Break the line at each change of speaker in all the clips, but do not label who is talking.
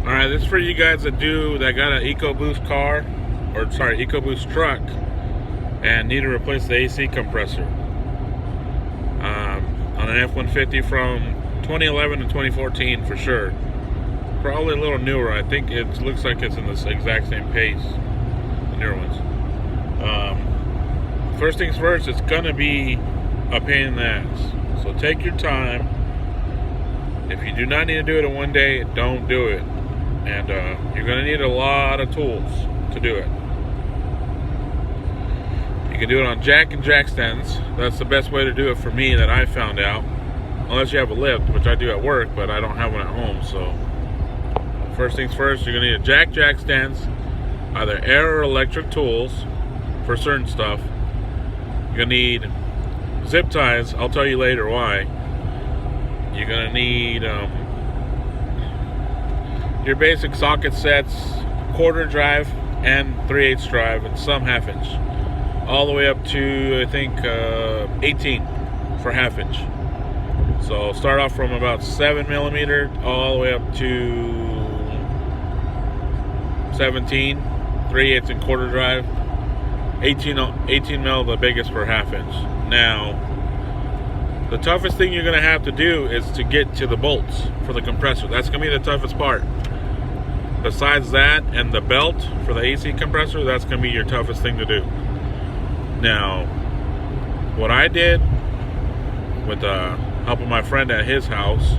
Alright, this is for you guys that got an ecoboost car, or sorry, ecoboost truck, and need to replace the AC compressor. On an F-150 from 2011 to 2014 for sure. Probably a little newer. I think it looks like it's in the exact same pace, the newer ones. First things first, it's gonna be a pain in the ass. So take your time. If you do not need to do it in one day, don't do it. And you're going to need a lot of tools to do it. You can do it on jack and jack stands. That's the best way to do it for me that I found out. Unless you have a lift, which I do at work, but I don't have one at home. So first things first, you're going to need a jack stands, either air or electric tools for certain stuff. You're going to need zip ties. I'll tell you later why. You're going to need your basic socket sets, quarter drive and 3/8 drive, and some half inch, all the way up to I think 18 for half inch. So start off from about 7mm all the way up to 17, 3/8 and quarter drive, 18 mil the biggest for half inch. Now the toughest thing you're going to have to do is to get to the bolts for the compressor. That's going to be the toughest part. Besides that and the belt for the AC compressor, that's going to be your toughest thing to do. Now, what I did with the help of my friend at his house,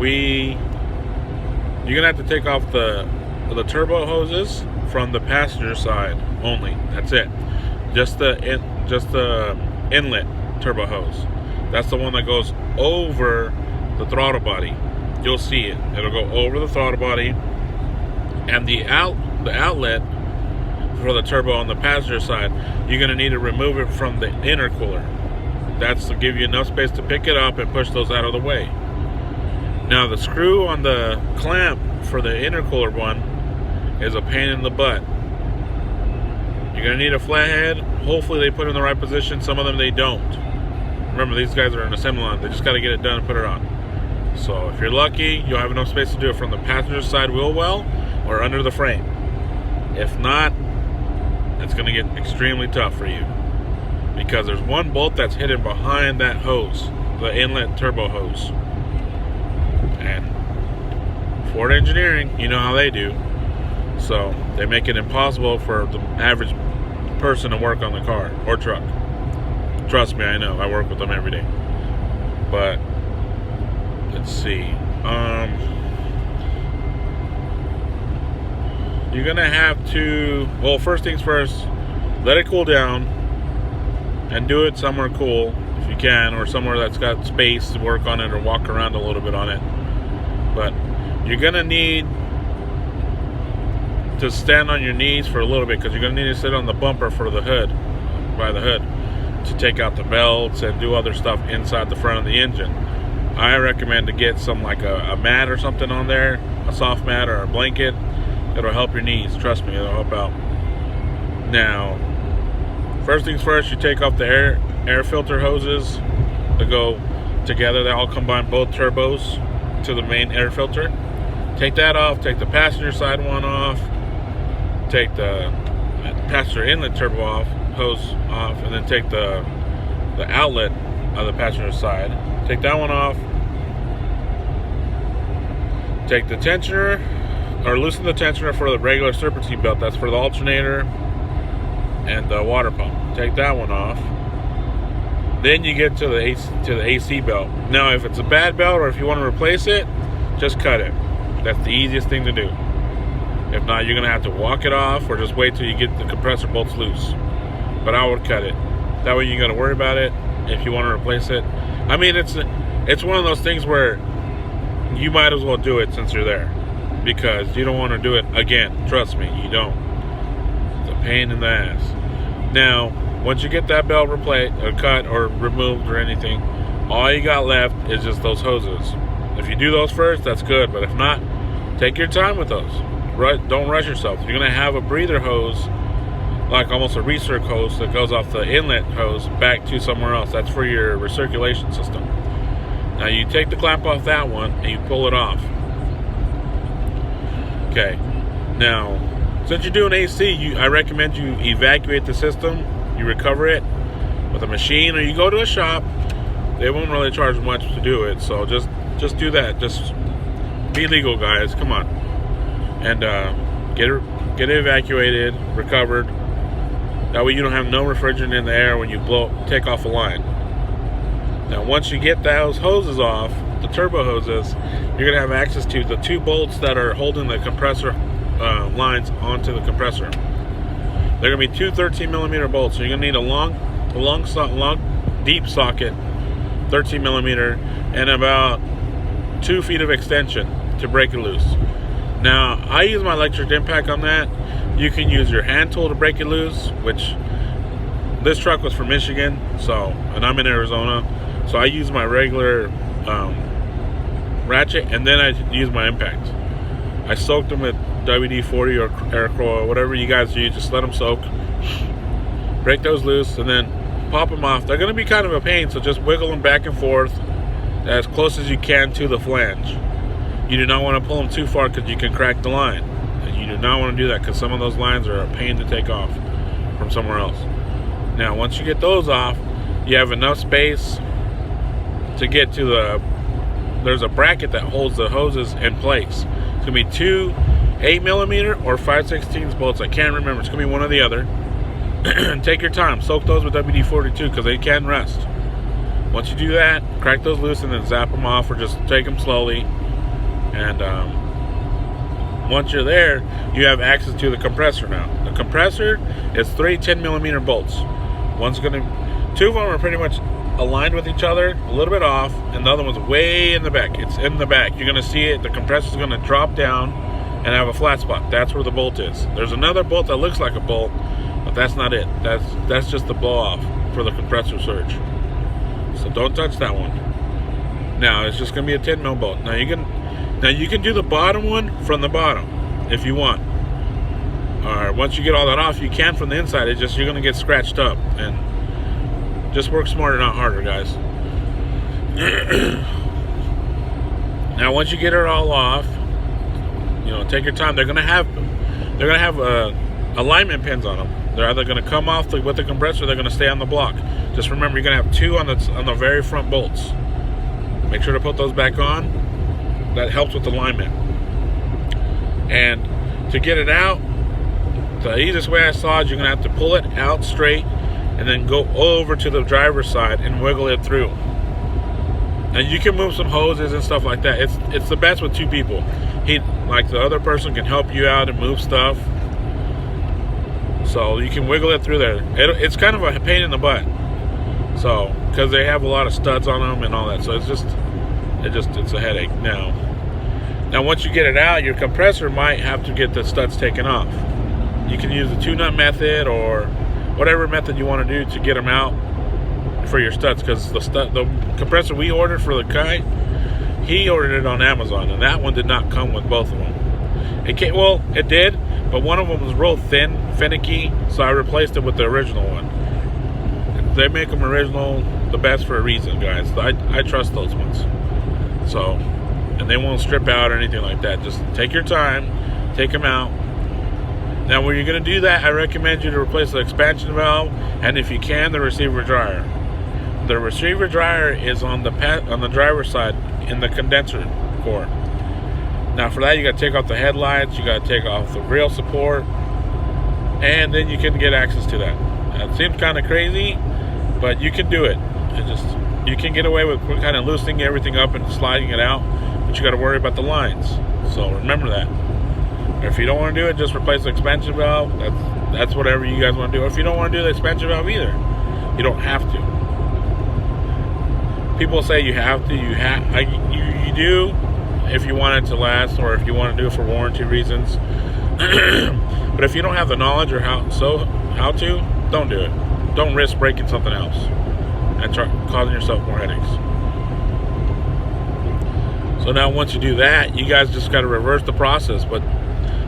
you're going to have to take off the turbo hoses from the passenger side only. That's it. Just the inlet turbo hose. That's the one that goes over the throttle body. You'll see it. It'll go over the throttle body, and the outlet for the turbo on the passenger side, you're going to need to remove it from the intercooler. That's to give you enough space to pick it up and push those out of the way. Now the screw on the clamp for the intercooler one is a pain in the butt. You're going to need a flathead. Hopefully they put it in the right position. Some of them they don't. Remember, these guys are an assembly line. They just got to get it done and put it on. So if you're lucky, you'll have enough space to do it from the passenger side wheel well or under the frame. If not, it's going to get extremely tough for you, because there's one bolt that's hidden behind that hose, the inlet turbo hose. And Ford Engineering, you know how they do. So they make it impossible for the average person to work on the car or truck. Trust me, I know. I work with them every day. But let's see. You're gonna have to, well, first things first, let it cool down and do it somewhere cool if you can, or somewhere that's got space to work on it or walk around a little bit on it. But you're gonna need to stand on your knees for a little bit, because you're gonna need to sit on the bumper for the hood, by the hood, to take out the belts and do other stuff inside the front of the engine. I recommend to get some, like a mat or something on there, a soft mat or a blanket. It'll help your knees. Trust me, it'll help out. Now, first things first, you take off the air filter hoses that go together. They all combine both turbos to the main air filter. Take that off. Take the passenger side one off. Take the passenger inlet turbo hose off, and then take the outlet of the passenger side. Take that one off. Take the tensioner, or loosen the tensioner for the regular Serpentine Belt. That's for the alternator and the water pump. Take that one off. Then you get to the AC belt. Now, if it's a bad belt, or if you want to replace it, just cut it. That's the easiest thing to do. If not, you're gonna have to walk it off, or just wait till you get the compressor bolts loose. But I would cut it. That way you gotta worry about it if you want to replace it. I mean, it's one of those things where you might as well do it since you're there, because you don't want to do it again. Trust me, you don't. It's a pain in the ass. Now, once you get that belt replaced or cut or removed or anything, all you got left is just those hoses. If you do those first, that's good. But if not, take your time with those. Don't rush yourself. You're going to have a breather hose, like almost a recirc hose, that goes off the inlet hose back to somewhere else. That's for your recirculation system. Now you take the clamp off that one and you pull it off. Okay. Now, since you're doing AC, I recommend you evacuate the system. You recover it with a machine, or you go to a shop. They won't really charge much to do it, so just do that. Just be legal, guys. Come on, and get it evacuated, recovered. That way you don't have no refrigerant in the air when you take off a line. Now, once you get those hoses off, the turbo hoses, you're gonna have access to the 2 bolts that are holding the compressor lines onto the compressor. They're gonna be 2 13mm bolts, so you're gonna need a long, deep socket, 13mm, and about 2 feet of extension to break it loose. Now, I use my electric impact on that. You can use your hand tool to break it loose, which this truck was from Michigan, and I'm in Arizona, so I use my regular ratchet, and then I use my impact. I soaked them with WD-40 or Aircrawl, or whatever you guys use. Just let them soak. Break those loose, and then pop them off. They're going to be kind of a pain, so just wiggle them back and forth as close as you can to the flange. You do not want to pull them too far because you can crack the line. And you do not want to do that because some of those lines are a pain to take off from somewhere else. Now, once you get those off, you have enough space to get to there's a bracket that holds the hoses in place. It's going to be 2 8mm or 5/16 bolts. I can't remember. It's going to be one or the other. Take your time. Soak those with WD-40 too, because they can rust. Once you do that, crack those loose and then zap them off, or just take them slowly. And once you're there, you have access to the compressor now. The compressor is 3 10mm bolts. 2 of them are pretty much aligned with each other, a little bit off, and the other one's way in the back. It's in the back. You're going to see it. The compressor's going to drop down and have a flat spot. That's where the bolt is. There's another bolt that looks like a bolt, but that's not it. That's just the blow off for the compressor surge. So don't touch that one. Now it's just going to be a 10mm bolt. Now you can do the bottom one from the bottom if you want. Or once you get all that off, you can from the inside. It's just you're going to get scratched up. And just work smarter, not harder, guys. Now, once you get it all off, take your time. They're gonna have alignment pins on them. They're either gonna come off with the compressor, or they're gonna stay on the block. Just remember, you're gonna have 2 on the very front bolts. Make sure to put those back on. That helps with alignment. And to get it out, the easiest way I saw is you're gonna have to pull it out straight, and then go over to the driver's side and wiggle it through. And you can move some hoses and stuff like that. It's the best with 2 people. The other person can help you out and move stuff. So you can wiggle it through there. It's kind of a pain in the butt. So, because they have a lot of studs on them and all that. So it's a headache. Now once you get it out, your compressor might have to get the studs taken off. You can use the 2-nut method or whatever method you want to do to get them out for your studs, because the compressor we ordered for the guy, he ordered it on Amazon, and that one did not come with both of them. It did, but one of them was real thin, finicky, so I replaced it with the original one. They make them original, the best for a reason, guys. I trust those ones. So, and they won't strip out or anything like that. Just take your time, take them out. Now, when you're going to do that, I recommend you to replace the expansion valve, and if you can, the receiver dryer. The receiver dryer is on the driver's side in the condenser core. Now, for that, you got to take off the headlights, you got to take off the rail support, and then you can get access to that. It seems kind of crazy, but you can do it. You can get away with kind of loosening everything up and sliding it out, but you got to worry about the lines. So remember that. If you don't want to do it, just replace the expansion valve. That's whatever you guys want to do. If you don't want to do the expansion valve either, you don't have to. People say you have to. You do if you want it to last, or if you want to do it for warranty reasons. But if you don't have the knowledge or how to, don't do it. Don't risk breaking something else and causing yourself more headaches. So now, once you do that, you guys just got to reverse the process. But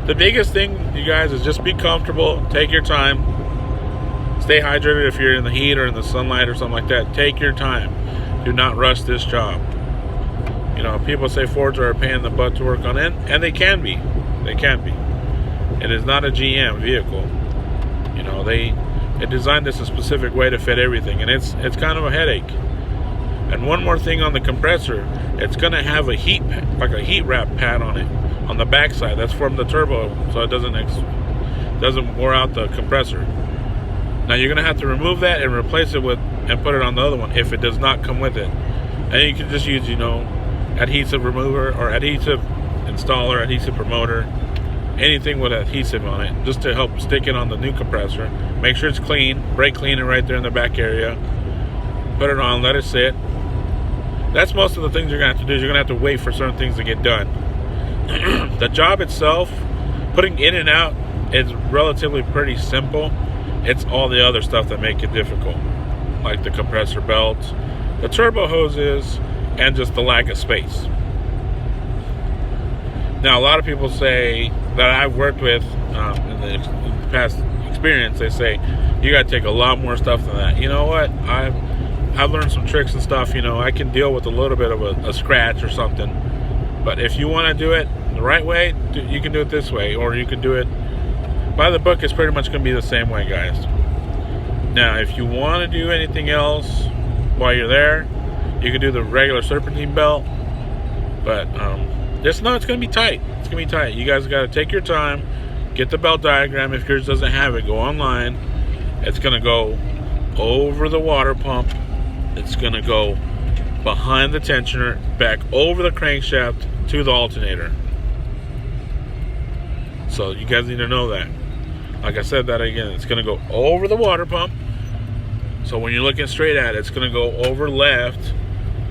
the biggest thing, you guys, is just be comfortable. Take your time. Stay hydrated if you're in the heat or in the sunlight or something like that. Take your time. Do not rush this job. People say Fords are a pain in the butt to work on, and they can be. They can be. It is not a GM vehicle. You know, they designed this a specific way to fit everything, and it's kind of a headache. And one more thing on the compressor, it's going to have a heat wrap pad on it on the backside. That's from the turbo, so it doesn't wear out the compressor. Now you're going to have to remove that and replace it with and put it on the other one if it does not come with it. And you can just use, you know, adhesive remover or adhesive installer, adhesive promoter, anything with adhesive on it, just to help stick it on the new compressor. Make sure it's clean, brake cleaner right there in the back area. Put it on, let it sit. That's most of the things you're going to have to do. Is you're going to have to wait for certain things to get done. The job itself, putting in and out, is relatively pretty simple. It's all the other stuff that make it difficult, like the compressor belt, the turbo hoses, and just the lack of space. Now, a lot of people say that I've worked with in the past experience, they say you got to take a lot more stuff than that. You know what? I've learned some tricks and stuff. You know, I can deal with a little bit of a scratch or something. But if you want to do it the right way, you can do it this way, or you can do it by the book. It's pretty much going to be the same way, guys. Now, if you want to do anything else while you're there, you can do the regular Serpentine Belt. But it's going to be tight. It's going to be tight. You guys got to take your time, get the belt diagram. If yours doesn't have it, go online. It's going to go over the water pump. It's going to go behind the tensioner, back over the crankshaft to the alternator. So you guys need to know that. Like I said that again, it's going to go over the water pump. So when you're looking straight at it, it's going to go over left.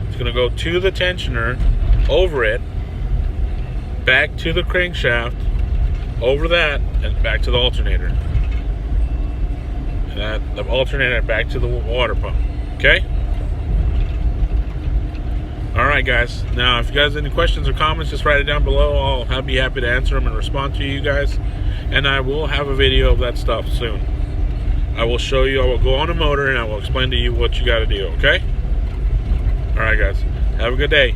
It's going to go to the tensioner, over it, back to the crankshaft, over that, and back to the alternator. And that, the alternator back to the water pump. Okay? Alright, guys. Now, if you guys have any questions or comments, just write it down below. I'll be happy to answer them and respond to you guys. And I will have a video of that stuff soon. I will show you. I will go on a motor and I will explain to you what you got to do. Okay? Alright, guys. Have a good day.